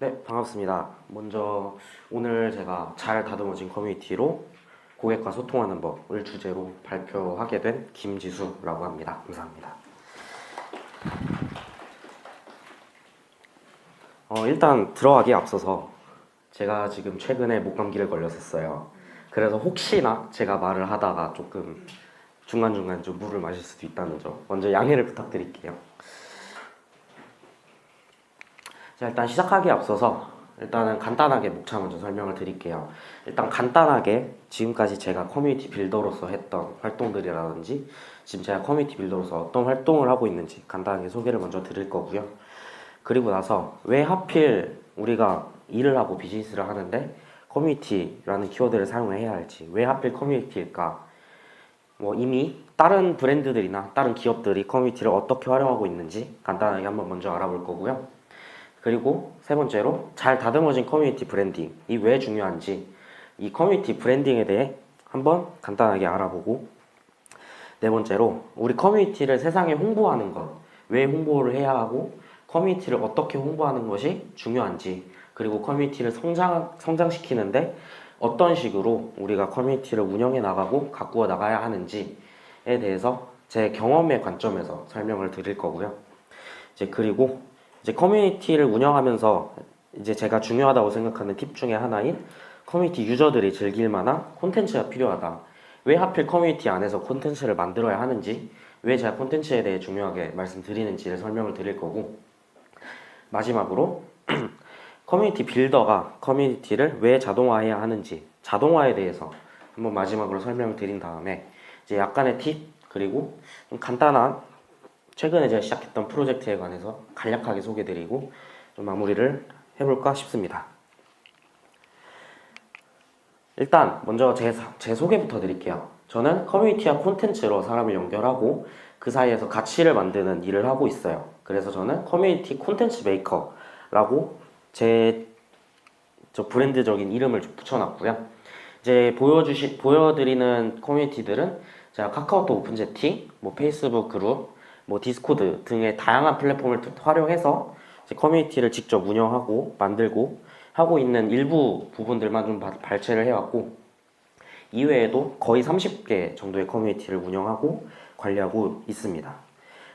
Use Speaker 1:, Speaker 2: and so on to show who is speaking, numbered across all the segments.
Speaker 1: 네, 반갑습니다. 먼저 오늘 제가 잘 다듬어진 커뮤니티로 고객과 소통하는 법을 주제로 발표하게 된 김지수라고 합니다. 감사합니다. 일단 들어가기에 앞서서 제가 지금 최근에 목감기를 걸렸었어요. 그래서 혹시나 제가 말을 하다가 조금 중간중간 좀 물을 마실 수도 있다는 점 먼저 양해를 부탁드릴게요. 자, 일단 시작하기에 앞서서 일단은 간단하게 목차 먼저 설명을 드릴게요. 일단 간단하게 지금까지 제가 커뮤니티 빌더로서 했던 활동들이라든지 지금 제가 커뮤니티 빌더로서 어떤 활동을 하고 있는지 간단하게 소개를 먼저 드릴 거고요. 그리고 나서 왜 하필 우리가 일을 하고 비즈니스를 하는데 커뮤니티라는 키워드를 사용해야 할지, 왜 하필 커뮤니티일까? 이미 다른 브랜드들이나 다른 기업들이 커뮤니티를 어떻게 활용하고 있는지 간단하게 한번 먼저 알아볼 거고요. 그리고 세 번째로 잘 다듬어진 커뮤니티 브랜딩이 왜 중요한지 이 커뮤니티 브랜딩에 대해 한번 간단하게 알아보고, 네 번째로 우리 커뮤니티를 세상에 홍보하는 것, 왜 홍보를 해야 하고 커뮤니티를 어떻게 홍보하는 것이 중요한지, 그리고 커뮤니티를 성장시키는데 어떤 식으로 우리가 커뮤니티를 운영해 나가고 가꾸어 나가야 하는지에 대해서 제 경험의 관점에서 설명을 드릴 거고요. 그리고 커뮤니티를 운영하면서 제가 중요하다고 생각하는 팁 중에 하나인 커뮤니티 유저들이 즐길 만한 콘텐츠가 필요하다. 왜 하필 커뮤니티 안에서 콘텐츠를 만들어야 하는지, 왜 제가 콘텐츠에 대해 중요하게 말씀드리는지를 설명을 드릴 거고, 마지막으로 커뮤니티 빌더가 커뮤니티를 왜 자동화해야 하는지, 자동화에 대해서 한번 마지막으로 설명을 드린 다음에 약간의 팁, 그리고 좀 간단한 최근에 제가 시작했던 프로젝트에 관해서 간략하게 소개드리고 좀 마무리를 해볼까 싶습니다. 일단 먼저 제 소개부터 드릴게요. 저는 커뮤니티와 콘텐츠로 사람을 연결하고 그 사이에서 가치를 만드는 일을 하고 있어요. 그래서 저는 커뮤니티 콘텐츠 메이커라고 저 브랜드적인 이름을 좀 붙여놨고요. 보여드리는 커뮤니티들은 제가 카카오톡 오픈 채팅, 페이스북 그룹, 디스코드 등의 다양한 플랫폼을 활용해서 커뮤니티를 직접 운영하고 만들고 하고 있는 일부 부분들만 좀 발췌를 해왔고, 이외에도 거의 30개 정도의 커뮤니티를 운영하고 관리하고 있습니다.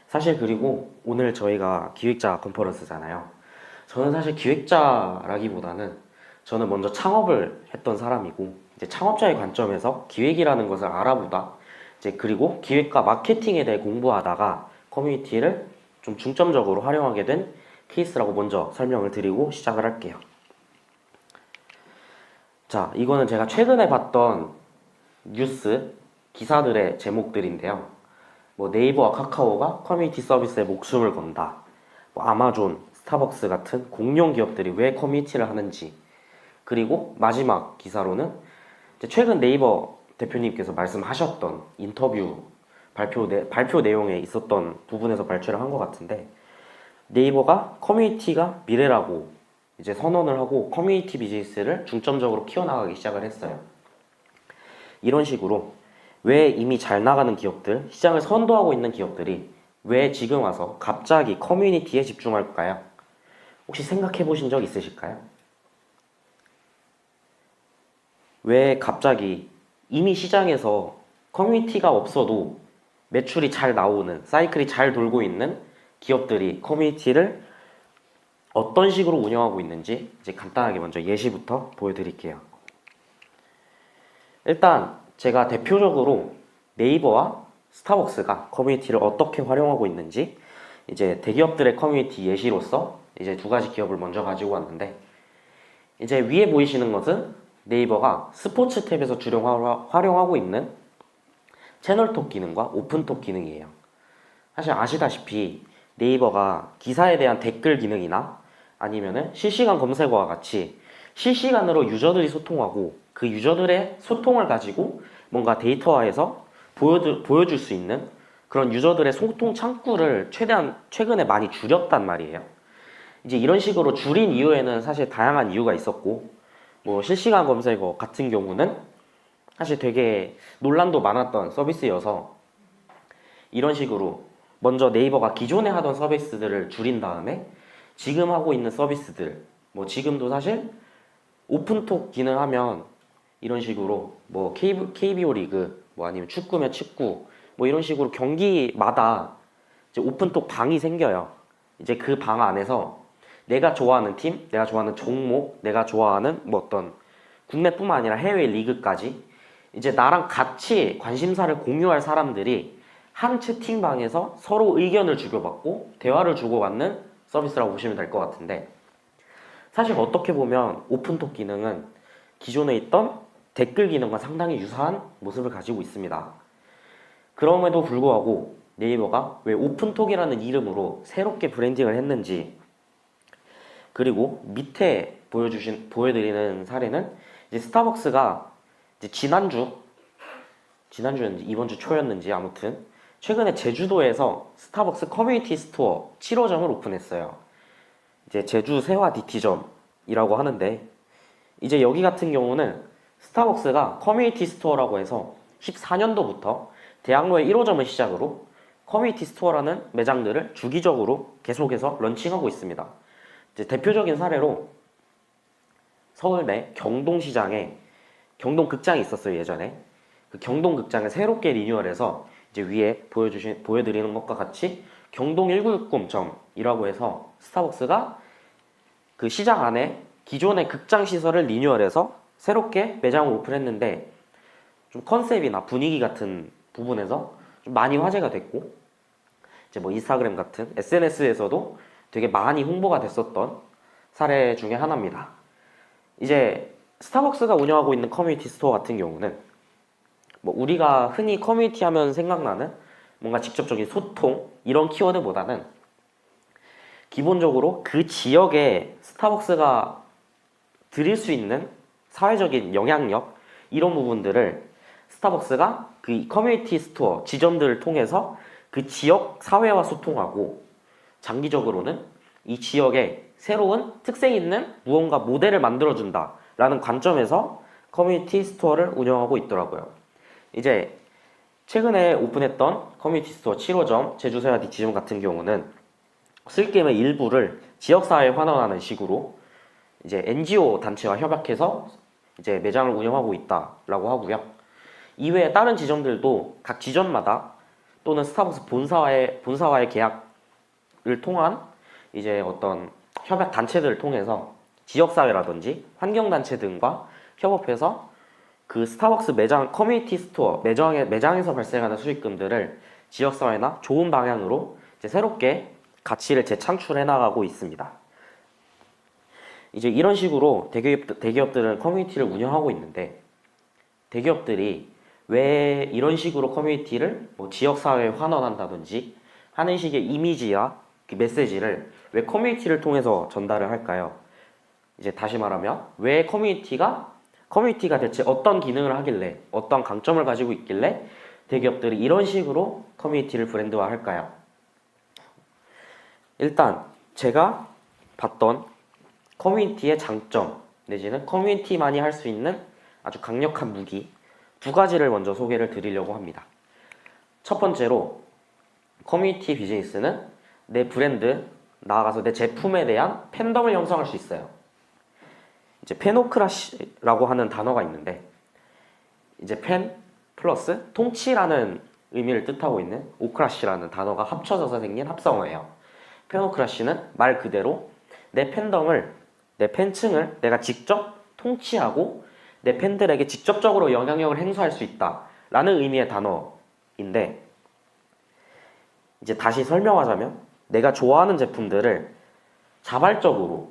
Speaker 1: 사실 그리고 오늘 저희가 기획자 컨퍼런스잖아요. 저는 사실 기획자라기보다는 저는 먼저 창업을 했던 사람이고, 창업자의 관점에서 기획이라는 것을 알아보다 그리고 기획과 마케팅에 대해 공부하다가 커뮤니티를 좀 중점적으로 활용하게 된 케이스라고 먼저 설명을 드리고 시작을 할게요. 자, 이거는 제가 최근에 봤던 뉴스 기사들의 제목들인데요. 네이버와 카카오가 커뮤니티 서비스에 목숨을 건다. 아마존, 스타벅스 같은 공룡 기업들이 왜 커뮤니티를 하는지. 그리고 마지막 기사로는 최근 네이버 대표님께서 말씀하셨던 인터뷰 발표 내용에 있었던 부분에서 발췌를 한 것 같은데, 네이버가 커뮤니티가 미래라고 선언을 하고 커뮤니티 비즈니스를 중점적으로 키워나가기 시작을 했어요. 이런 식으로 왜 이미 잘 나가는 기업들, 시장을 선도하고 있는 기업들이 왜 지금 와서 갑자기 커뮤니티에 집중할까요? 혹시 생각해 보신 적 있으실까요? 왜 갑자기 이미 시장에서 커뮤니티가 없어도 매출이 잘 나오는, 사이클이 잘 돌고 있는 기업들이 커뮤니티를 어떤 식으로 운영하고 있는지 간단하게 먼저 예시부터 보여드릴게요. 일단 제가 대표적으로 네이버와 스타벅스가 커뮤니티를 어떻게 활용하고 있는지 대기업들의 커뮤니티 예시로서 두 가지 기업을 먼저 가지고 왔는데, 위에 보이시는 것은 네이버가 스포츠 탭에서 주로 활용하고 있는 채널톡 기능과 오픈톡 기능이에요. 사실 아시다시피 네이버가 기사에 대한 댓글 기능이나 아니면은 실시간 검색어와 같이 실시간으로 유저들이 소통하고 그 유저들의 소통을 가지고 뭔가 데이터화해서 보여줄 수 있는 그런 유저들의 소통 창구를 최대한 최근에 많이 줄였단 말이에요. 이런 식으로 줄인 이유에는 사실 다양한 이유가 있었고, 실시간 검색어 같은 경우는 사실 되게 논란도 많았던 서비스여서 이런 식으로 먼저 네이버가 기존에 하던 서비스들을 줄인 다음에 지금 하고 있는 서비스들, 뭐 지금도 사실 오픈톡 기능하면 이런 식으로 뭐 KBO 리그 뭐 아니면 축구면 축구 뭐 이런 식으로 경기마다 이제 오픈톡 방이 생겨요. 이제 그 방 안에서 내가 좋아하는 팀, 내가 좋아하는 종목, 내가 좋아하는 뭐 어떤 국내뿐만 아니라 해외 리그까지 이제 나랑 같이 관심사를 공유할 사람들이 한 채팅방에서 서로 의견을 주고받고 대화를 주고받는 서비스라고 보시면 될 것 같은데, 사실 어떻게 보면 오픈톡 기능은 기존에 있던 댓글 기능과 상당히 유사한 모습을 가지고 있습니다. 그럼에도 불구하고 네이버가 왜 오픈톡이라는 이름으로 새롭게 브랜딩을 했는지, 그리고 밑에 보여드리는 사례는 이제 스타벅스가 이제 지난주였는지 이번 주 초였는지 아무튼 최근에 제주도에서 스타벅스 커뮤니티 스토어 7호점을 오픈했어요. 이제 제주 세화 DT점이라고 하는데, 이제 여기 같은 경우는 스타벅스가 커뮤니티 스토어라고 해서 14년도부터 대학로의 1호점을 시작으로 커뮤니티 스토어라는 매장들을 주기적으로 계속해서 런칭하고 있습니다. 이제 대표적인 사례로 서울대 경동시장에 경동극장이 있었어요, 예전에. 그 경동극장을 새롭게 리뉴얼해서 이제 위에 보여드리는 것과 같이 경동 1960점이라고 해서 스타벅스가 그 시장 안에 기존의 극장 시설을 리뉴얼해서 새롭게 매장을 오픈했는데, 좀 컨셉이나 분위기 같은 부분에서 좀 많이 화제가 됐고, 이제 뭐 인스타그램 같은 SNS에서도 되게 많이 홍보가 됐었던 사례 중에 하나입니다. 이제 스타벅스가 운영하고 있는 커뮤니티 스토어 같은 경우는 뭐 우리가 흔히 커뮤니티 하면 생각나는 뭔가 직접적인 소통 이런 키워드보다는 기본적으로 그 지역에 스타벅스가 드릴 수 있는 사회적인 영향력 이런 부분들을 스타벅스가 그 커뮤니티 스토어 지점들을 통해서 그 지역 사회와 소통하고, 장기적으로는 이 지역에 새로운 특색 있는 무언가 모델을 만들어준다 라는 관점에서 커뮤니티 스토어를 운영하고 있더라고요. 이제 최근에 오픈했던 커뮤니티 스토어 7호점 제주세화 DT점 같은 경우는 술게임의 일부를 지역사회에 환원하는 식으로 이제 NGO 단체와 협약해서 이제 매장을 운영하고 있다라고 하고요. 이외에 다른 지점들도 각 지점마다 또는 스타벅스 본사와의 계약을 통한 이제 어떤 협약 단체들을 통해서 지역사회라든지 환경단체 등과 협업해서 그 스타벅스 매장 커뮤니티 스토어 매장에서 발생하는 수익금들을 지역사회나 좋은 방향으로 이제 새롭게 가치를 재창출해 나가고 있습니다. 이제 이런 식으로 대기업들은 커뮤니티를 운영하고 있는데, 대기업들이 왜 이런 식으로 커뮤니티를 뭐 지역사회에 환원한다든지 하는 식의 이미지와 그 메시지를 왜 커뮤니티를 통해서 전달을 할까요? 이제 다시 말하면 왜 커뮤니티가 대체 어떤 기능을 하길래, 어떤 강점을 가지고 있길래 대기업들이 이런 식으로 커뮤니티를 브랜드화 할까요? 일단 제가 봤던 커뮤니티의 장점 내지는 커뮤니티만이 할 수 있는 아주 강력한 무기 두 가지를 먼저 소개를 드리려고 합니다. 첫 번째로, 커뮤니티 비즈니스는 내 브랜드, 나아가서 내 제품에 대한 팬덤을 형성할 수 있어요. 이제 팬오크라시라고 하는 단어가 있는데, 이제 팬 플러스 통치라는 의미를 뜻하고 있는 오크라시라는 단어가 합쳐져서 생긴 합성어예요. 팬오크라시는 말 그대로 내 팬덤을, 내 팬층을 내가 직접 통치하고 내 팬들에게 직접적으로 영향력을 행사할 수 있다라는 의미의 단어인데, 이제 다시 설명하자면 내가 좋아하는 제품들을 자발적으로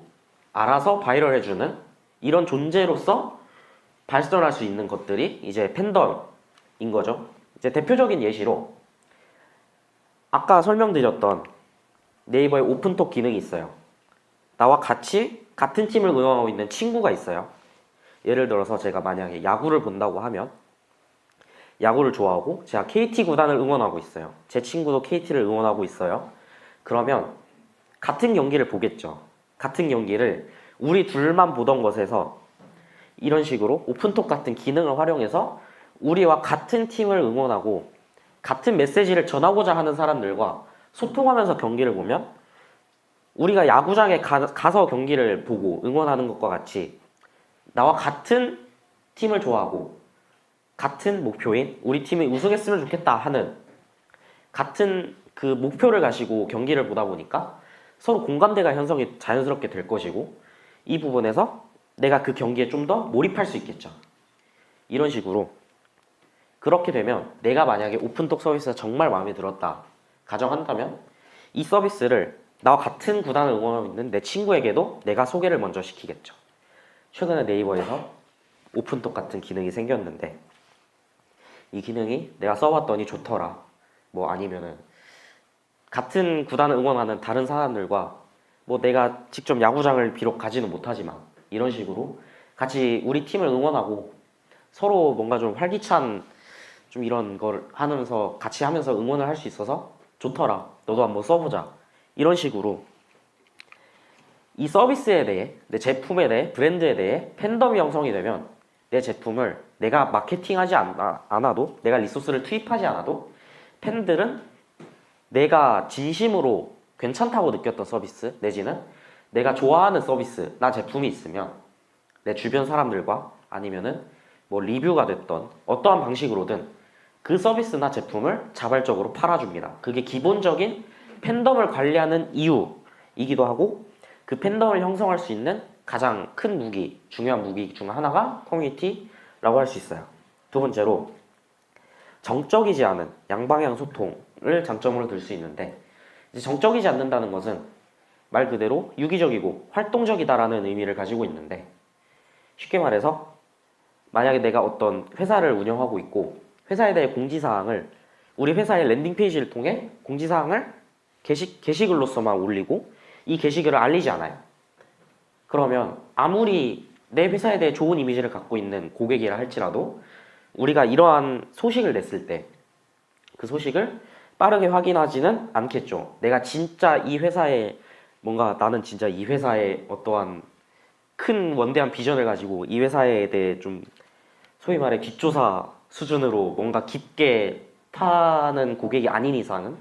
Speaker 1: 알아서 바이럴해주는 이런 존재로서 발전할 수 있는 것들이 이제 팬덤인 거죠. 이제 대표적인 예시로 아까 설명드렸던 네이버의 오픈톡 기능이 있어요. 나와 같이 같은 팀을 응원하고 있는 친구가 있어요. 예를 들어서 제가 만약에 야구를 본다고 하면, 야구를 좋아하고 제가 KT 구단을 응원하고 있어요. 제 친구도 KT를 응원하고 있어요. 그러면 같은 경기를 보겠죠. 같은 경기를 우리 둘만 보던 것에서 이런 식으로 오픈톡 같은 기능을 활용해서 우리와 같은 팀을 응원하고 같은 메시지를 전하고자 하는 사람들과 소통하면서 경기를 보면 우리가 야구장에 가서 경기를 보고 응원하는 것과 같이 나와 같은 팀을 좋아하고 같은 목표인 우리 팀이 우승했으면 좋겠다 하는 같은 그 목표를 가지고 경기를 보다 보니까 서로 공감대가 형성이 자연스럽게 될 것이고 이 부분에서 내가 그 경기에 좀 더 몰입할 수 있겠죠. 이런 식으로 그렇게 되면 내가 만약에 오픈톡 서비스가 정말 마음에 들었다 가정한다면 이 서비스를 나와 같은 구단을 응원하고 있는 내 친구에게도 내가 소개를 먼저 시키겠죠. 최근에 네이버에서 오픈톡 같은 기능이 생겼는데 이 기능이 내가 써봤더니 좋더라. 뭐 아니면은 같은 구단을 응원하는 다른 사람들과 뭐 내가 직접 야구장을 비록 가지는 못하지만 이런 식으로 같이 우리 팀을 응원하고 서로 뭔가 좀 활기찬 좀 이런 걸 하면서 같이 하면서 응원을 할 수 있어서 좋더라. 너도 한번 써보자. 이런 식으로 이 서비스에 대해 내 제품에 대해 브랜드에 대해 팬덤이 형성이 되면 내 제품을 내가 마케팅하지 않아도 내가 리소스를 투입하지 않아도 팬들은 내가 진심으로 괜찮다고 느꼈던 서비스 내지는 내가 좋아하는 서비스 나 제품이 있으면 내 주변 사람들과 아니면은 뭐 리뷰가 됐던 어떠한 방식으로든 그 서비스나 제품을 자발적으로 팔아줍니다. 그게 기본적인 팬덤을 관리하는 이유이기도 하고 그 팬덤을 형성할 수 있는 가장 큰 무기, 중요한 무기 중 하나가 커뮤니티라고 할 수 있어요. 두 번째로 정적이지 않은 양방향 소통을 장점으로 들 수 있는데 이제 정적이지 않는다는 것은 말 그대로 유기적이고 활동적이다라는 의미를 가지고 있는데 쉽게 말해서 만약에 내가 어떤 회사를 운영하고 있고 회사에 대해 공지사항을 우리 회사의 랜딩 페이지를 통해 공지사항을 게시글로서만 올리고 이 게시글을 알리지 않아요. 그러면 아무리 내 회사에 대해 좋은 이미지를 갖고 있는 고객이라 할지라도 우리가 이러한 소식을 냈을 때 그 소식을 빠르게 확인하지는 않겠죠. 내가 진짜 이 회사에 뭔가 나는 진짜 이 회사의 어떠한 큰 원대한 비전을 가지고 이 회사에 대해 좀 소위 말해 뒷조사 수준으로 뭔가 깊게 파는 고객이 아닌 이상은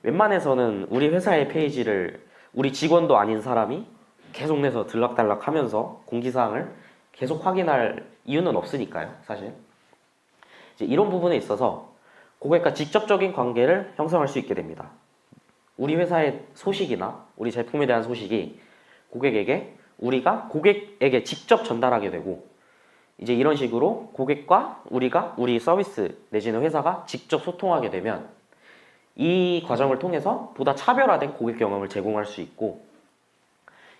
Speaker 1: 웬만해서는 우리 회사의 페이지를 우리 직원도 아닌 사람이 계속 내서 들락달락 하면서 공지사항을 계속 확인할 이유는 없으니까요, 사실. 이제 이런 부분에 있어서 고객과 직접적인 관계를 형성할 수 있게 됩니다. 우리 회사의 소식이나 우리 제품에 대한 소식이 고객에게 우리가 고객에게 직접 전달하게 되고 이제 이런 식으로 고객과 우리가 우리 서비스 내지는 회사가 직접 소통하게 되면 이 과정을 통해서 보다 차별화된 고객 경험을 제공할 수 있고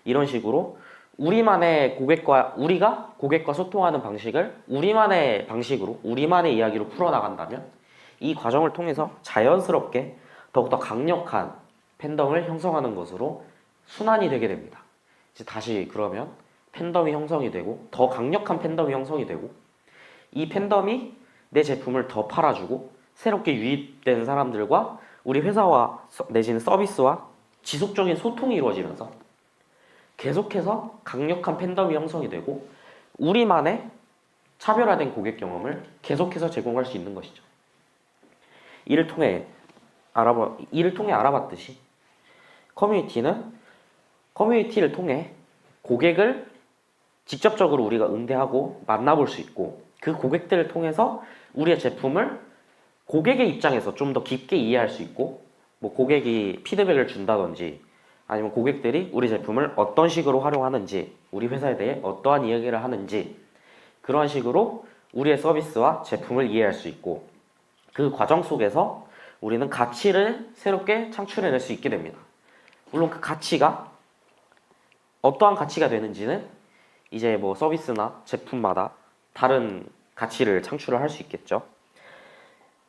Speaker 1: 이런 식으로 우리만의 우리가 고객과 소통하는 방식을 우리만의 방식으로 우리만의 이야기로 풀어나간다면 이 과정을 통해서 자연스럽게 더욱더 강력한 팬덤을 형성하는 것으로 순환이 되게 됩니다. 이제 다시 그러면 팬덤이 형성이 되고 더 강력한 팬덤이 형성이 되고 이 팬덤이 내 제품을 더 팔아주고 새롭게 유입된 사람들과 우리 회사와 내지는 서비스와 지속적인 소통이 이루어지면서 계속해서 강력한 팬덤이 형성이 되고 우리만의 차별화된 고객 경험을 계속해서 제공할 수 있는 것이죠. 이를 통해 알아봤듯이 커뮤니티를 통해 고객을 직접적으로 우리가 응대하고 만나볼 수 있고 그 고객들을 통해서 우리의 제품을 고객의 입장에서 좀 더 깊게 이해할 수 있고 뭐 고객이 피드백을 준다든지 아니면 고객들이 우리 제품을 어떤 식으로 활용하는지 우리 회사에 대해 어떠한 이야기를 하는지 그런 식으로 우리의 서비스와 제품을 이해할 수 있고 그 과정 속에서 우리는 가치를 새롭게 창출해낼 수 있게 됩니다. 물론 그 가치가 어떠한 가치가 되는지는 이제 뭐 서비스나 제품마다 다른 가치를 창출을 할 수 있겠죠.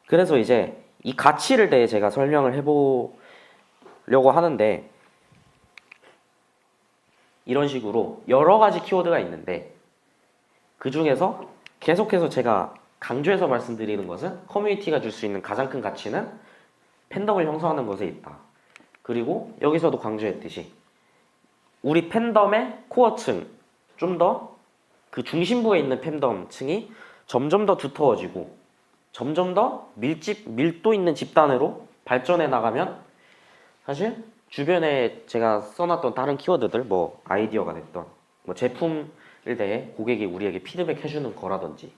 Speaker 1: 그래서 이제 이 가치를 대해 제가 설명을 해보려고 하는데 이런 식으로 여러 가지 키워드가 있는데 그 중에서 계속해서 제가 강조해서 말씀드리는 것은 커뮤니티가 줄 수 있는 가장 큰 가치는 팬덤을 형성하는 것에 있다. 그리고 여기서도 강조했듯이 우리 팬덤의 코어층, 좀 더 그 중심부에 있는 팬덤층이 점점 더 두터워지고 점점 더 밀도 있는 집단으로 발전해 나가면 사실 주변에 제가 써놨던 다른 키워드들, 뭐 아이디어가 됐던, 뭐 제품에 대해 고객이 우리에게 피드백 해주는 거라든지,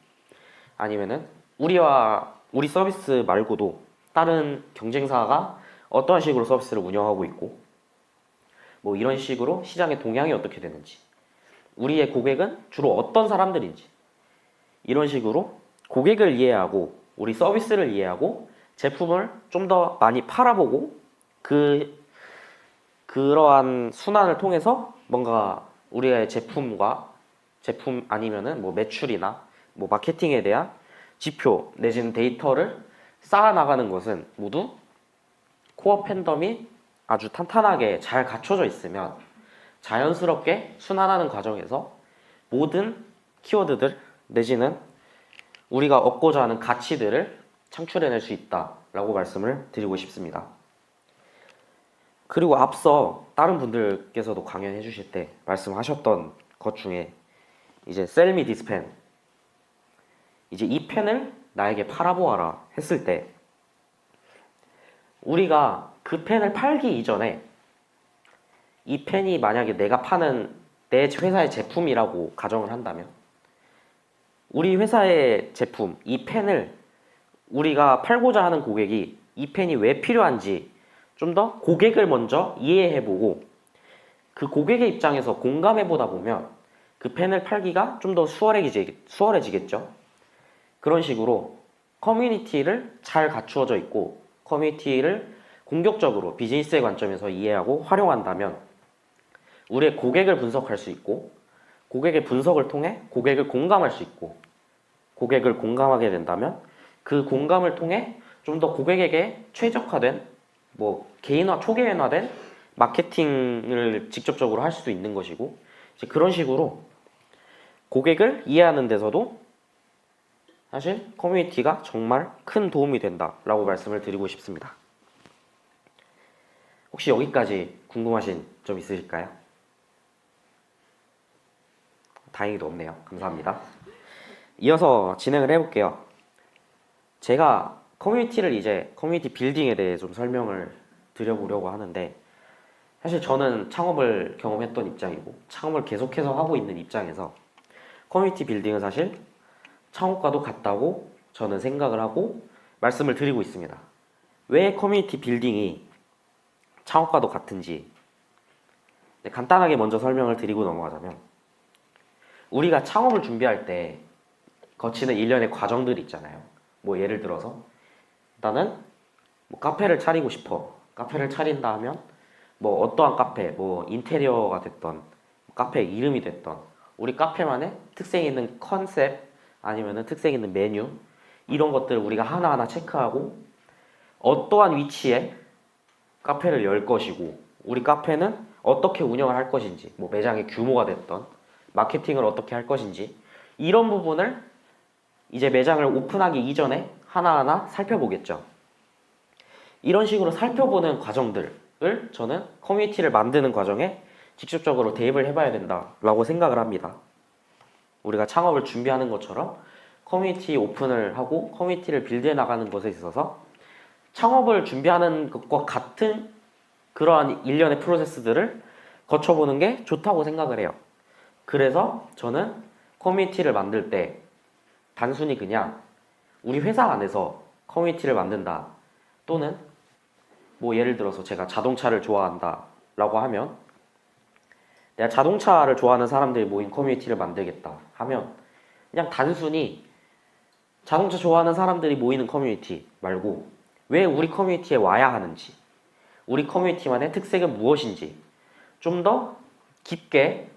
Speaker 1: 아니면은 우리 서비스 말고도 다른 경쟁사가 어떠한 식으로 서비스를 운영하고 있고, 뭐 이런 식으로 시장의 동향이 어떻게 되는지, 우리의 고객은 주로 어떤 사람들인지, 이런 식으로 고객을 이해하고 우리 서비스를 이해하고 제품을 좀 더 많이 팔아보고 그러한 순환을 통해서 뭔가 우리의 제품 아니면은 뭐 매출이나 뭐 마케팅에 대한 지표 내지는 데이터를 쌓아나가는 것은 모두 코어 팬덤이 아주 탄탄하게 잘 갖춰져 있으면 자연스럽게 순환하는 과정에서 모든 키워드들 내지는 우리가 얻고자 하는 가치들을 창출해낼 수 있다라고 말씀을 드리고 싶습니다. 그리고 앞서 다른 분들께서도 강연해 주실 때 말씀하셨던 것 중에 이제 Sell me this pen, 이제 이 펜을 나에게 팔아보아라 했을 때 우리가 그 펜을 팔기 이전에 이 펜이 만약에 내가 파는 내 회사의 제품이라고 가정을 한다면 우리 회사의 제품, 이 펜을 우리가 팔고자 하는 고객이 이 펜이 왜 필요한지 좀 더 고객을 먼저 이해해보고 그 고객의 입장에서 공감해보다 보면 그 펜을 팔기가 좀 더 수월해지겠죠. 그런 식으로 커뮤니티를 잘 갖추어져 있고 커뮤니티를 공격적으로 비즈니스의 관점에서 이해하고 활용한다면 우리의 고객을 분석할 수 있고 고객의 분석을 통해 고객을 공감할 수 있고 고객을 공감하게 된다면 그 공감을 통해 좀 더 고객에게 최적화된 뭐 초개인화된 마케팅을 직접적으로 할 수 있는 것이고 이제 그런 식으로 고객을 이해하는 데서도 사실 커뮤니티가 정말 큰 도움이 된다라고 말씀을 드리고 싶습니다. 혹시 여기까지 궁금하신 점 있으실까요? 다행히도 없네요. 감사합니다. 이어서 진행을 해볼게요. 제가 커뮤니티 빌딩에 대해 좀 설명을 드려보려고 하는데 사실 저는 창업을 경험했던 입장이고 창업을 계속해서 하고 있는 입장에서 커뮤니티 빌딩은 사실 창업과도 같다고 저는 생각을 하고 말씀을 드리고 있습니다. 왜 커뮤니티 빌딩이 창업과도 같은지 간단하게 먼저 설명을 드리고 넘어가자면 우리가 창업을 준비할 때 거치는 일련의 과정들이 있잖아요. 뭐 예를 들어서 나는 뭐 카페를 차리고 싶어. 카페를 차린다 하면 뭐 어떠한 카페, 뭐 인테리어가 됐던 카페 이름이 됐던 우리 카페만의 특색 있는 컨셉 아니면은 특색 있는 메뉴 이런 것들을 우리가 하나하나 체크하고 어떠한 위치에 카페를 열 것이고 우리 카페는 어떻게 운영을 할 것인지 뭐 매장의 규모가 됐던 마케팅을 어떻게 할 것인지 이런 부분을 이제 매장을 오픈하기 이전에 하나하나 살펴보겠죠. 이런 식으로 살펴보는 과정들을 저는 커뮤니티를 만드는 과정에 직접적으로 대입을 해봐야 된다라고 생각을 합니다. 우리가 창업을 준비하는 것처럼 커뮤니티 오픈을 하고 커뮤니티를 빌드해 나가는 것에 있어서 창업을 준비하는 것과 같은 그러한 일련의 프로세스들을 거쳐보는 게 좋다고 생각을 해요. 그래서 저는 커뮤니티를 만들 때 단순히 그냥 우리 회사 안에서 커뮤니티를 만든다 또는 뭐 예를 들어서 제가 자동차를 좋아한다 라고 하면 내가 자동차를 좋아하는 사람들이 모인 커뮤니티를 만들겠다 하면 그냥 단순히 자동차 좋아하는 사람들이 모이는 커뮤니티 말고 왜 우리 커뮤니티에 와야 하는지 우리 커뮤니티만의 특색은 무엇인지 좀 더 깊게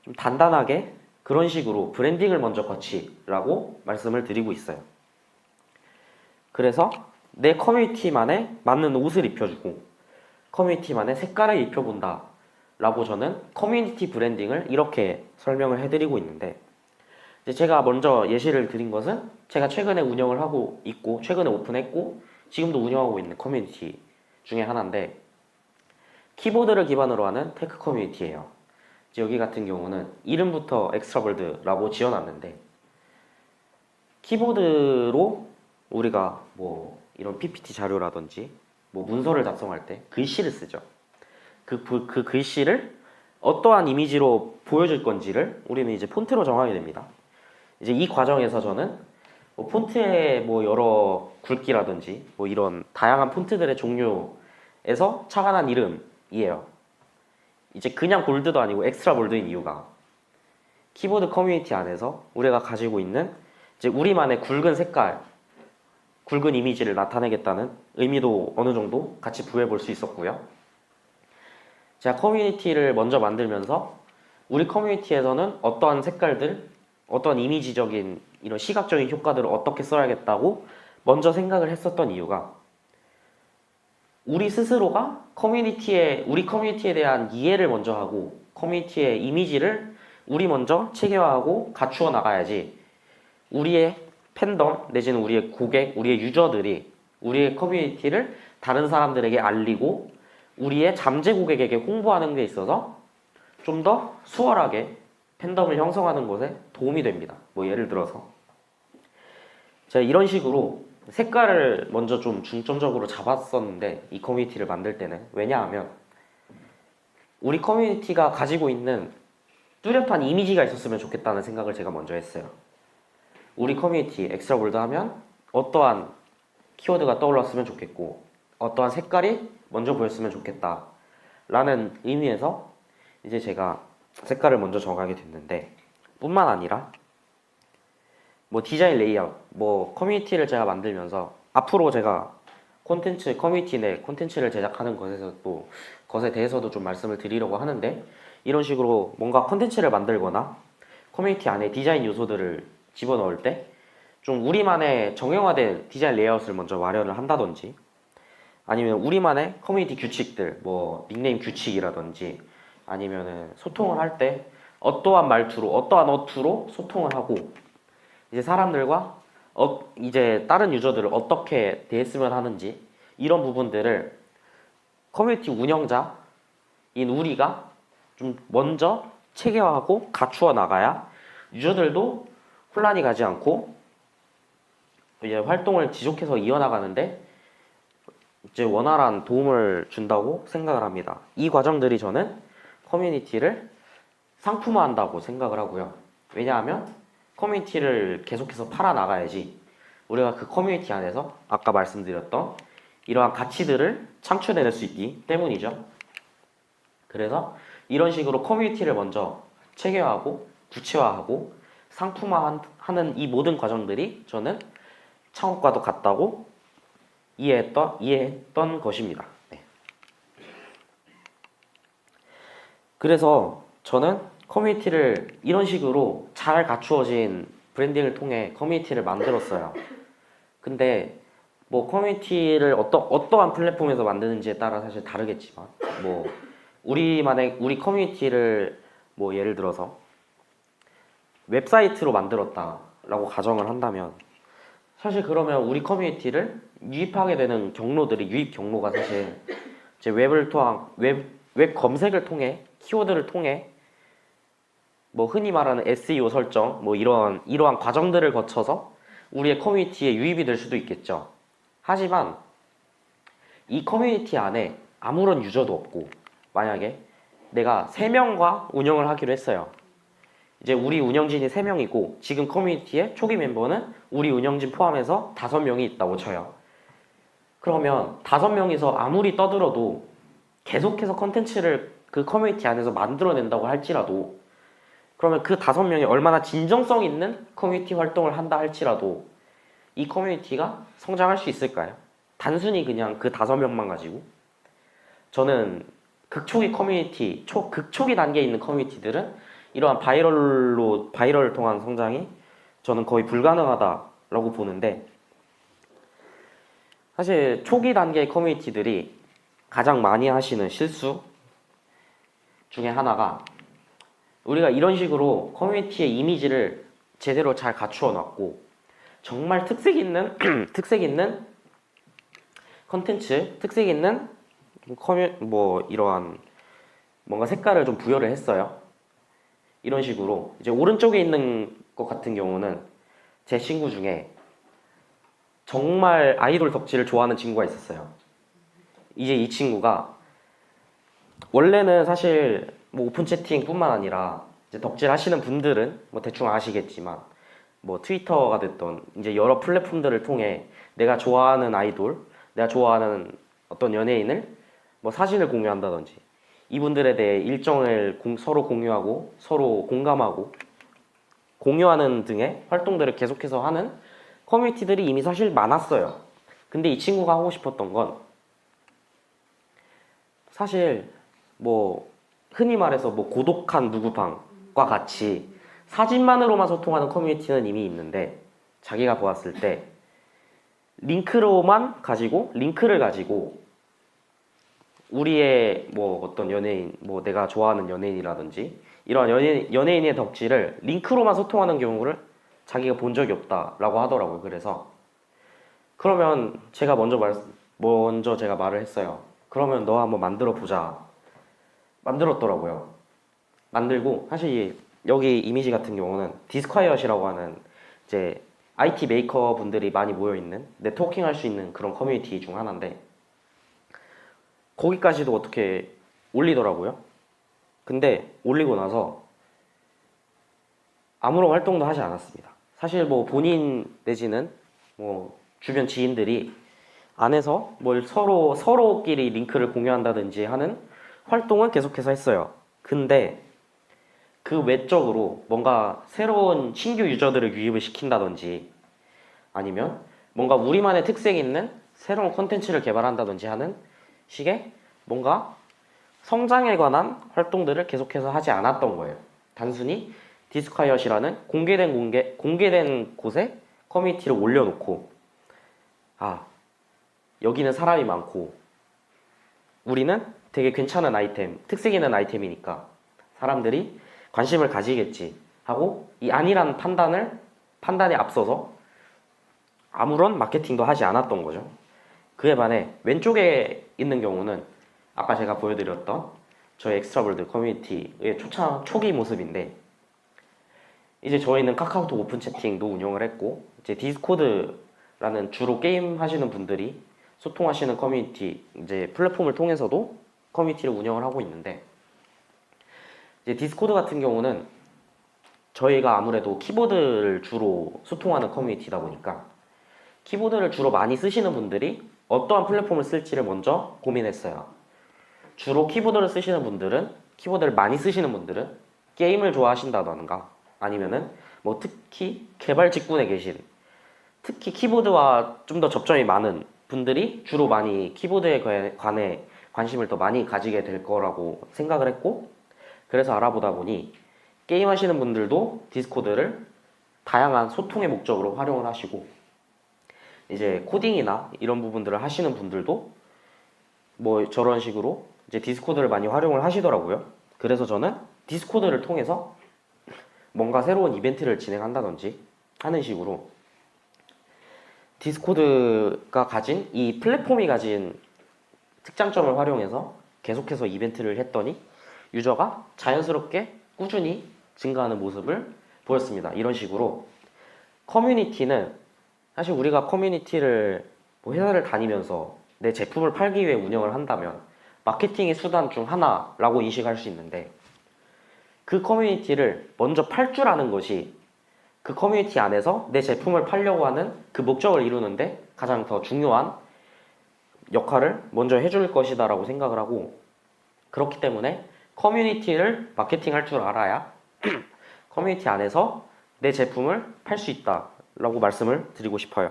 Speaker 1: 좀 단단하게 그런 식으로 브랜딩을 먼저 거치라고 말씀을 드리고 있어요. 그래서 내 커뮤니티만에 맞는 옷을 입혀주고 커뮤니티만의 색깔을 입혀본다 라고 저는 커뮤니티 브랜딩을 이렇게 설명을 해드리고 있는데 이제 제가 먼저 예시를 드린 것은 제가 최근에 운영을 하고 있고 최근에 오픈했고 지금도 운영하고 있는 커뮤니티 중에 하나인데 키보드를 기반으로 하는 테크 커뮤니티예요. 여기 같은 경우는 이름부터 엑스트라월드라고 지어놨는데 키보드로 우리가 뭐 이런 PPT 자료라든지 뭐 문서를 작성할 때 글씨를 쓰죠. 그 글씨를 어떠한 이미지로 보여줄 건지를 우리는 이제 폰트로 정하게 됩니다. 이제 이 과정에서 저는 뭐 폰트의 뭐 여러 굵기라든지 뭐 이런 다양한 폰트들의 종류에서 착안한 이름이에요. 이제 그냥 볼드도 아니고 엑스트라 볼드인 이유가 키보드 커뮤니티 안에서 우리가 가지고 있는 이제 우리만의 굵은 색깔, 굵은 이미지를 나타내겠다는 의미도 어느 정도 같이 부여해 볼 수 있었고요. 제가 커뮤니티를 먼저 만들면서 우리 커뮤니티에서는 어떠한 색깔들, 어떠한 이미지적인 이런 시각적인 효과들을 어떻게 써야겠다고 먼저 생각을 했었던 이유가 우리 스스로가 우리 커뮤니티에 대한 이해를 먼저 하고 커뮤니티의 이미지를 우리 먼저 체계화하고 갖추어 나가야지 우리의 팬덤 내지는 우리의 고객, 우리의 유저들이 우리의 커뮤니티를 다른 사람들에게 알리고 우리의 잠재 고객에게 홍보하는 데 있어서 좀 더 수월하게 팬덤을 형성하는 것에 도움이 됩니다. 뭐 예를 들어서 제가 이런 식으로 색깔을 먼저 좀 중점적으로 잡았었는데 이 커뮤니티를 만들 때는 왜냐하면 우리 커뮤니티가 가지고 있는 뚜렷한 이미지가 있었으면 좋겠다는 생각을 제가 먼저 했어요. 우리 커뮤니티 엑스트라 볼드 하면 어떠한 키워드가 떠올랐으면 좋겠고 어떠한 색깔이 먼저 보였으면 좋겠다 라는 의미에서 이제 제가 색깔을 먼저 정하게 됐는데 뿐만 아니라 뭐 디자인 레이아웃, 뭐 커뮤니티를 제가 만들면서 앞으로 제가 커뮤니티 내 콘텐츠를 제작하는 것에 대해서도 좀 말씀을 드리려고 하는데 이런 식으로 뭔가 콘텐츠를 만들거나 커뮤니티 안에 디자인 요소들을 집어넣을 때 좀 우리만의 정형화된 디자인 레이아웃을 먼저 마련을 한다든지 아니면 우리만의 커뮤니티 규칙들, 뭐 닉네임 규칙이라든지 아니면은 소통을 할 때 어떠한 말투로, 어떠한 어투로 소통을 하고 이제 사람들과 이제 다른 유저들을 어떻게 대했으면 하는지 이런 부분들을 커뮤니티 운영자인 우리가 좀 먼저 체계화하고 갖추어 나가야 유저들도 혼란이 가지 않고 이제 활동을 지속해서 이어나가는데 이제 원활한 도움을 준다고 생각을 합니다. 이 과정들이 저는 커뮤니티를 상품화한다고 생각을 하고요. 왜냐하면 커뮤니티를 계속해서 팔아나가야지 우리가 그 커뮤니티 안에서 아까 말씀드렸던 이러한 가치들을 창출해낼 수 있기 때문이죠. 그래서 이런 식으로 커뮤니티를 먼저 체계화하고 구체화하고 상품화하는 이 모든 과정들이 저는 창업과도 같다고 이해했던 것입니다. 네. 그래서 저는 커뮤니티를 이런 식으로 잘 갖추어진 브랜딩을 통해 커뮤니티를 만들었어요. 근데 뭐 커뮤니티를 어떠한 플랫폼에서 만드는지에 따라 사실 다르겠지만 뭐 우리 커뮤니티를 뭐 예를 들어서 웹사이트로 만들었다라고 가정을 한다면 사실 그러면 우리 커뮤니티를 유입하게 되는 유입 경로가 사실 제 웹 검색을 통해 키워드를 통해 뭐 흔히 말하는 SEO 설정 뭐 이러한 과정들을 거쳐서 우리의 커뮤니티에 유입이 될 수도 있겠죠. 하지만 이 커뮤니티 안에 아무런 유저도 없고 만약에 내가 3명과 운영을 하기로 했어요. 이제 우리 운영진이 3명이고 지금 커뮤니티의 초기 멤버는 우리 운영진 포함해서 5명이 있다고 쳐요. 그러면 5명이서 아무리 떠들어도 계속해서 컨텐츠를 그 커뮤니티 안에서 만들어낸다고 할지라도 그러면 그 5명이 얼마나 진정성 있는 커뮤니티 활동을 한다 할지라도 이 커뮤니티가 성장할 수 있을까요? 단순히 그냥 그 5명만 가지고 저는 극초기 단계에 있는 커뮤니티들은 이러한 바이럴을 통한 성장이 저는 거의 불가능하다라고 보는데 사실 초기 단계의 커뮤니티들이 가장 많이 하시는 실수 중에 하나가 우리가 이런 식으로 커뮤니티의 이미지를 제대로 잘 갖추어 놨고 정말 특색 있는 컨텐츠, 특색 있는 이러한 뭔가 색깔을 좀 부여를 했어요. 이런 식으로 이제 오른쪽에 있는 것 같은 경우는 제 친구 중에 정말 아이돌 덕질을 좋아하는 친구가 있었어요. 이제 이 친구가 원래는 사실 뭐 오픈 채팅뿐만 아니라 이제 덕질 하시는 분들은 뭐 대충 아시겠지만 뭐 트위터가 됐던 이제 여러 플랫폼들을 통해 내가 좋아하는 아이돌, 내가 좋아하는 어떤 연예인을 뭐 사진을 공유한다든지 이분들에 대해 일정을 서로 공유하고 서로 공감하고 공유하는 등의 활동들을 계속해서 하는 커뮤니티들이 이미 사실 많았어요. 근데 이 친구가 하고 싶었던 건 사실 뭐 흔히 말해서 뭐 고독한 누구방과 같이 사진만으로만 소통하는 커뮤니티는 이미 있는데 자기가 보았을 때 링크를 가지고 우리의 뭐 어떤 연예인, 뭐 내가 좋아하는 연예인이라든지 이런 연예인의 덕질을 링크로만 소통하는 경우를 자기가 본 적이 없다라고 하더라고요. 그래서 그러면 먼저 제가 말을 했어요. 그러면 너 한번 만들어 보자. 만들었더라고요. 만들고 사실 여기 이미지 같은 경우는 디스콰이엇이라고 하는 이제 IT 메이커 분들이 많이 모여 있는 네트워킹 할 수 있는 그런 커뮤니티 중 하나인데 거기까지도 어떻게 올리더라고요. 근데 올리고 나서 아무런 활동도 하지 않았습니다. 사실 뭐 본인 내지는 뭐 주변 지인들이 안에서 뭘 서로끼리 링크를 공유한다든지 하는 활동은 계속해서 했어요. 근데 그 외적으로 뭔가 새로운 신규 유저들을 유입을 시킨다든지 아니면 뭔가 우리만의 특색 있는 새로운 콘텐츠를 개발한다든지 하는 식의 뭔가 성장에 관한 활동들을 계속해서 하지 않았던 거예요. 단순히 디스콰이엇이라는 공개된 곳에 커뮤니티를 올려놓고 아 여기는 사람이 많고 우리는 되게 괜찮은 아이템, 특색 있는 아이템이니까 사람들이 관심을 가지겠지 하고 이 아니라는 판단에 앞서서 아무런 마케팅도 하지 않았던 거죠. 그에 반해 왼쪽에 있는 경우는 아까 제가 보여드렸던 저희 엑스트라월드 커뮤니티의 초기 모습인데 이제 저희는 카카오톡 오픈 채팅도 운영을 했고 이제 디스코드라는 주로 게임 하시는 분들이 소통하시는 커뮤니티 이제 플랫폼을 통해서도 커뮤니티를 운영을 하고 있는데 이제 디스코드 같은 경우는 저희가 아무래도 키보드를 주로 소통하는 커뮤니티다 보니까 키보드를 주로 많이 쓰시는 분들이 어떠한 플랫폼을 쓸지를 먼저 고민했어요. 주로 키보드를 많이 쓰시는 분들은 게임을 좋아하신다던가 아니면은 뭐 특히 개발 직군에 계신 특히 키보드와 좀 더 접점이 많은 분들이 주로 많이 키보드에 관해 관심을 더 많이 가지게 될 거라고 생각을 했고 그래서 알아보다 보니 게임 하시는 분들도 디스코드를 다양한 소통의 목적으로 활용을 하시고 이제 코딩이나 이런 부분들을 하시는 분들도 뭐 저런 식으로 이제 디스코드를 많이 활용을 하시더라고요. 그래서 저는 디스코드를 통해서 뭔가 새로운 이벤트를 진행한다든지 하는 식으로 디스코드가 가진 이 플랫폼이 가진 특장점을 활용해서 계속해서 이벤트를 했더니 유저가 자연스럽게 꾸준히 증가하는 모습을 보였습니다. 이런 식으로 커뮤니티는 사실 우리가 커뮤니티를 뭐 회사를 다니면서 내 제품을 팔기 위해 운영을 한다면 마케팅의 수단 중 하나라고 인식할 수 있는데 그 커뮤니티를 먼저 팔 줄 아는 것이 그 커뮤니티 안에서 내 제품을 팔려고 하는 그 목적을 이루는데 가장 더 중요한 역할을 먼저 해줄 것이다 라고 생각을 하고 그렇기 때문에 커뮤니티를 마케팅할 줄 알아야 커뮤니티 안에서 내 제품을 팔 수 있다 라고 말씀을 드리고 싶어요.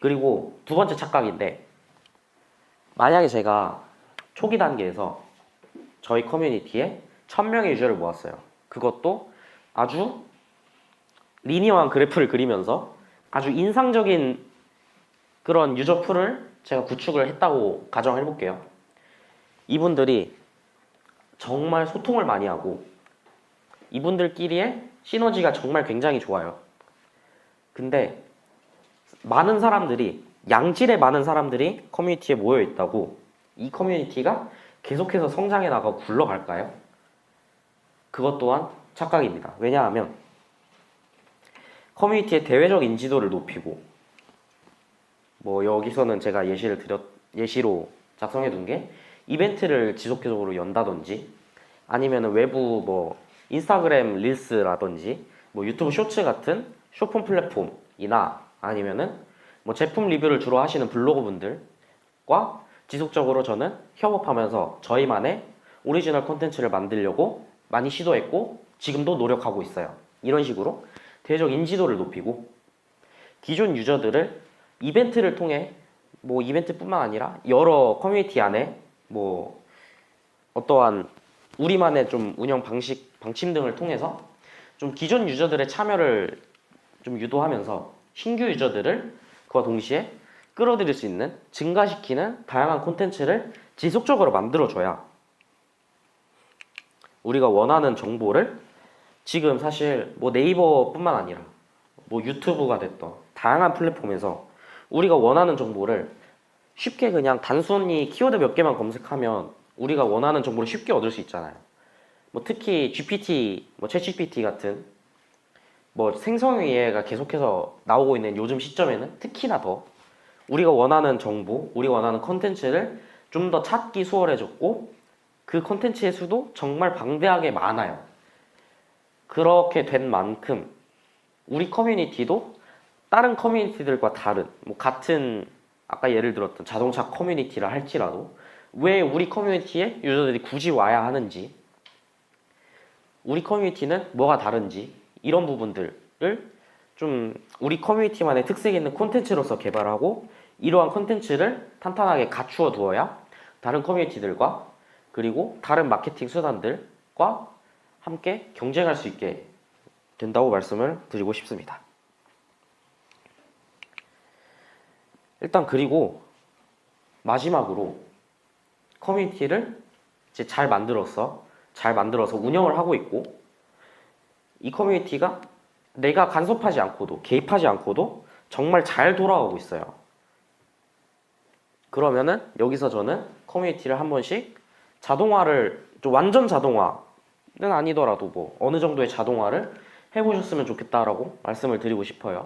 Speaker 1: 그리고 두 번째 착각인데 만약에 제가 초기 단계에서 저희 커뮤니티에 1000명의 유저를 모았어요. 그것도 아주 리니어한 그래프를 그리면서 아주 인상적인 그런 유저 풀을 제가 구축을 했다고 가정을 해볼게요. 이분들이 정말 소통을 많이 하고 이분들끼리의 시너지가 정말 굉장히 좋아요. 근데 양질의 많은 사람들이 커뮤니티에 모여 있다고 이 커뮤니티가 계속해서 성장해 나가고 굴러갈까요? 그것 또한 착각입니다. 왜냐하면 커뮤니티의 대외적 인지도를 높이고 뭐 여기서는 제가 예시로 작성해 둔 게 이벤트를 지속적으로 연다든지 아니면은 외부 뭐 인스타그램 릴스라든지 뭐 유튜브 쇼츠 같은 쇼폼 플랫폼이나 아니면은 뭐 제품 리뷰를 주로 하시는 블로거 분들과 지속적으로 저는 협업하면서 저희만의 오리지널 콘텐츠를 만들려고 많이 시도했고 지금도 노력하고 있어요. 이런 식으로 대외적 인지도를 높이고 기존 유저들을 이벤트를 통해 뭐 이벤트뿐만 아니라 여러 커뮤니티 안에 뭐 어떠한 우리만의 좀 운영 방식, 방침 등을 통해서 좀 기존 유저들의 참여를 좀 유도하면서 신규 유저들을 그와 동시에 끌어들일 수 있는 증가시키는 다양한 콘텐츠를 지속적으로 만들어줘야 우리가 원하는 정보를 지금 사실 뭐 네이버뿐만 아니라 뭐 유튜브가 됐던 다양한 플랫폼에서 우리가 원하는 정보를 쉽게 그냥 단순히 키워드 몇 개만 검색하면 우리가 원하는 정보를 쉽게 얻을 수 있잖아요. 뭐 특히 GPT, 뭐 챗GPT 같은 뭐 생성AI가 계속해서 나오고 있는 요즘 시점에는 특히나 더 우리가 원하는 정보, 우리가 원하는 컨텐츠를 좀 더 찾기 수월해졌고 그 컨텐츠의 수도 정말 방대하게 많아요. 그렇게 된 만큼 우리 커뮤니티도 다른 커뮤니티들과 다른 뭐 같은 아까 예를 들었던 자동차 커뮤니티라 할지라도 왜 우리 커뮤니티에 유저들이 굳이 와야 하는지 우리 커뮤니티는 뭐가 다른지 이런 부분들을 좀 우리 커뮤니티만의 특색 있는 콘텐츠로서 개발하고 이러한 콘텐츠를 탄탄하게 갖추어 두어야 다른 커뮤니티들과 그리고 다른 마케팅 수단들과 함께 경쟁할 수 있게 된다고 말씀을 드리고 싶습니다. 일단 그리고 마지막으로 커뮤니티를 이제 잘 만들어서 운영을 하고 있고 이 커뮤니티가 내가 간섭하지 않고도 개입하지 않고도 정말 잘 돌아가고 있어요. 그러면은 여기서 저는 커뮤니티를 한 번씩 자동화를 좀 완전 자동화는 아니더라도 뭐 어느 정도의 자동화를 해보셨으면 좋겠다라고 말씀을 드리고 싶어요.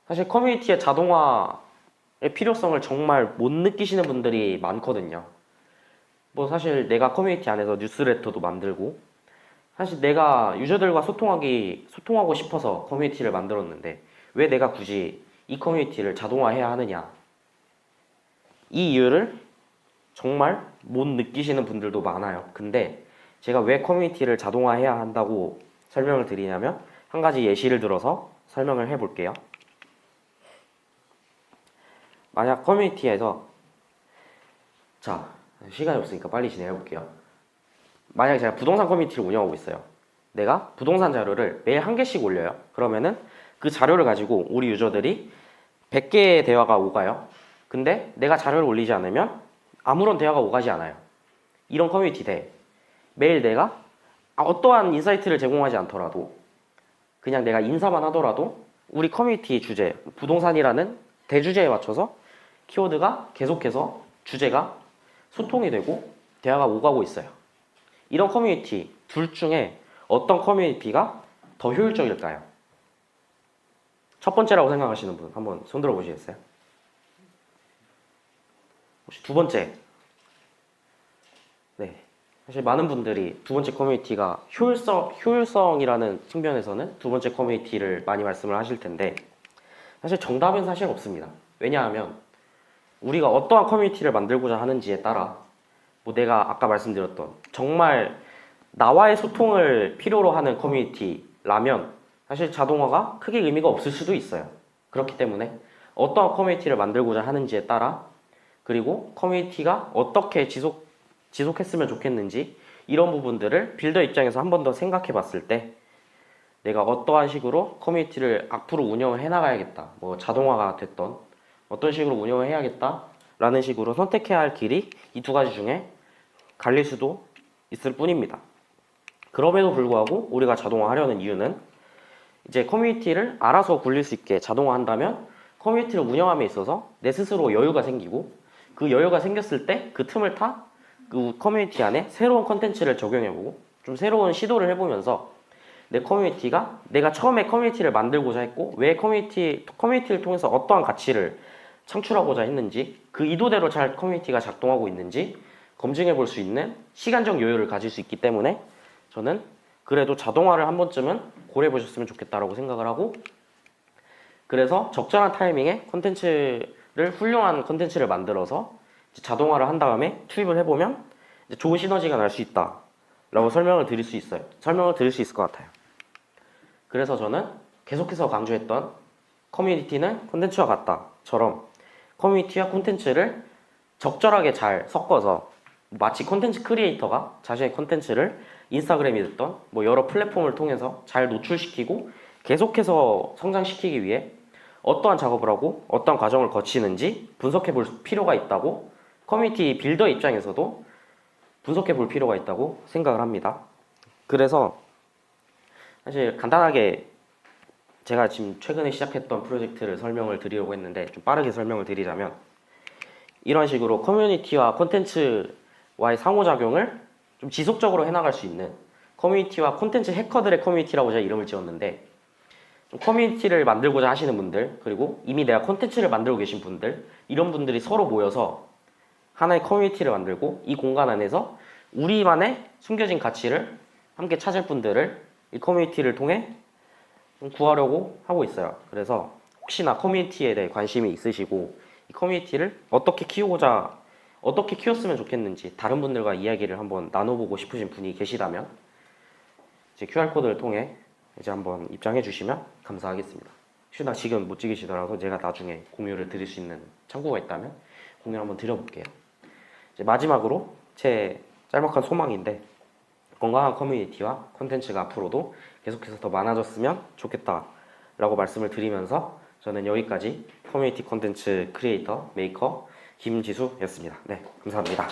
Speaker 1: 사실 커뮤니티의 자동화의 필요성을 정말 못 느끼시는 분들이 많거든요. 뭐 사실 내가 커뮤니티 안에서 뉴스레터도 만들고 사실 내가 유저들과 소통하고 싶어서 커뮤니티를 만들었는데 왜 내가 굳이 이 커뮤니티를 자동화해야 하느냐 이 이유를 정말 못 느끼시는 분들도 많아요. 근데 제가 왜 커뮤니티를 자동화해야 한다고 설명을 드리냐면 한 가지 예시를 들어서 설명을 해볼게요. 만약 커뮤니티에서 자 시간이 없으니까 빨리 진행해 볼게요. 만약에 제가 부동산 커뮤니티를 운영하고 있어요. 내가 부동산 자료를 매일 한 개씩 올려요. 그러면은 그 자료를 가지고 우리 유저들이 100개의 대화가 오가요. 근데 내가 자료를 올리지 않으면 아무런 대화가 오가지 않아요. 이런 커뮤니티 대 매일 내가 어떠한 인사이트를 제공하지 않더라도 그냥 내가 인사만 하더라도 우리 커뮤니티 주제 부동산이라는 대주제에 맞춰서 키워드가 계속해서 주제가 소통이 되고 대화가 오가고 있어요. 이런 커뮤니티 둘 중에 어떤 커뮤니티가 더 효율적일까요? 첫 번째라고 생각하시는 분 한번 손들어 보시겠어요? 혹시 두 번째? 네. 사실 많은 분들이 두 번째 커뮤니티가 효율성이라는 측면에서는 두 번째 커뮤니티를 많이 말씀을 하실 텐데 사실 정답은 사실 없습니다. 왜냐하면 우리가 어떠한 커뮤니티를 만들고자 하는지에 따라 뭐 내가 아까 말씀드렸던 정말 나와의 소통을 필요로 하는 커뮤니티라면 사실 자동화가 크게 의미가 없을 수도 있어요. 그렇기 때문에 어떠한 커뮤니티를 만들고자 하는지에 따라 그리고 커뮤니티가 어떻게 지속했으면 좋겠는지 이런 부분들을 빌더 입장에서 한 번 더 생각해 봤을 때 내가 어떠한 식으로 커뮤니티를 앞으로 운영을 해나가야겠다. 뭐 자동화가 됐던 어떤 식으로 운영을 해야겠다 라는 식으로 선택해야 할 길이 이 두 가지 중에 갈릴 수도 있을 뿐입니다. 그럼에도 불구하고 우리가 자동화하려는 이유는 이제 커뮤니티를 알아서 굴릴 수 있게 자동화한다면 커뮤니티를 운영함에 있어서 내 스스로 여유가 생기고 그 여유가 생겼을 때 그 틈을 타 그 커뮤니티 안에 새로운 컨텐츠를 적용해보고 좀 새로운 시도를 해보면서 내 커뮤니티가 내가 처음에 커뮤니티를 만들고자 했고 왜 커뮤니티를 통해서 어떠한 가치를 창출하고자 했는지, 그 의도대로 잘 커뮤니티가 작동하고 있는지 검증해 볼 수 있는 시간적 여유를 가질 수 있기 때문에 저는 그래도 자동화를 한 번쯤은 고려해 보셨으면 좋겠다라고 생각을 하고, 그래서 적절한 타이밍에 훌륭한 콘텐츠를 만들어서 자동화를 한 다음에 투입을 해보면 좋은 시너지가 날 수 있다라고 설명을 드릴 수 있을 것 같아요. 그래서 저는 계속해서 강조했던 커뮤니티는 콘텐츠와 같다처럼 커뮤니티와 콘텐츠를 적절하게 잘 섞어서 마치 콘텐츠 크리에이터가 자신의 콘텐츠를 인스타그램이 됐던 뭐 여러 플랫폼을 통해서 잘 노출시키고 계속해서 성장시키기 위해 어떠한 작업을 하고 어떠한 과정을 거치는지 분석해 볼 필요가 있다고, 커뮤니티 빌더 입장에서도 분석해 볼 필요가 있다고 생각을 합니다. 그래서 사실 간단하게 제가 지금 최근에 시작했던 프로젝트를 설명을 드리려고 했는데, 좀 빠르게 설명을 드리자면 이런 식으로 커뮤니티와 콘텐츠와의 상호작용을 좀 지속적으로 해나갈 수 있는 커뮤니티와 콘텐츠 해커들의 커뮤니티라고 제가 이름을 지었는데, 좀 커뮤니티를 만들고자 하시는 분들, 그리고 이미 내가 콘텐츠를 만들고 계신 분들, 이런 분들이 서로 모여서 하나의 커뮤니티를 만들고 이 공간 안에서 우리만의 숨겨진 가치를 함께 찾을 분들을 이 커뮤니티를 통해 구하려고 하고 있어요. 그래서 혹시나 커뮤니티에 대해 관심이 있으시고 이 커뮤니티를 어떻게 키웠으면 좋겠는지 다른 분들과 이야기를 한번 나눠보고 싶으신 분이 계시다면 이제 QR코드를 통해 이제 한번 입장해 주시면 감사하겠습니다. 혹시나 지금 못 찍으시더라도 제가 나중에 공유를 드릴 수 있는 창구가 있다면 공유 한번 드려볼게요. 이제 마지막으로 제 짤막한 소망인데, 건강한 커뮤니티와 콘텐츠가 앞으로도 계속해서 더 많아졌으면 좋겠다라고 말씀을 드리면서 저는 여기까지 커뮤니티 콘텐츠 크리에이터 메이커 김지수였습니다. 네, 감사합니다.